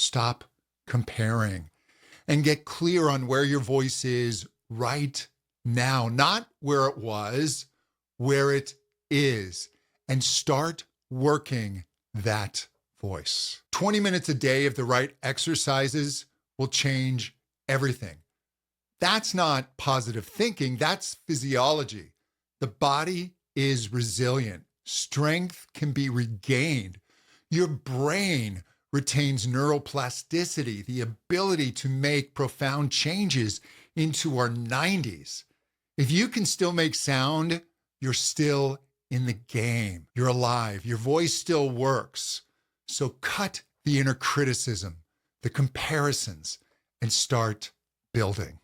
Stop comparing and get clear on where your voice is right now, not where it was, where it is, and start working that voice. 20 minutes a day of the right exercises will change everything. That's not positive thinking, that's physiology. The body is resilient. Strength can be regained. Your brain retains neuroplasticity, the ability to make profound changes into our 90s. If you can still make sound, you're still in the game. You're alive. Your voice still works. So cut the inner criticism, the comparisons, and start building.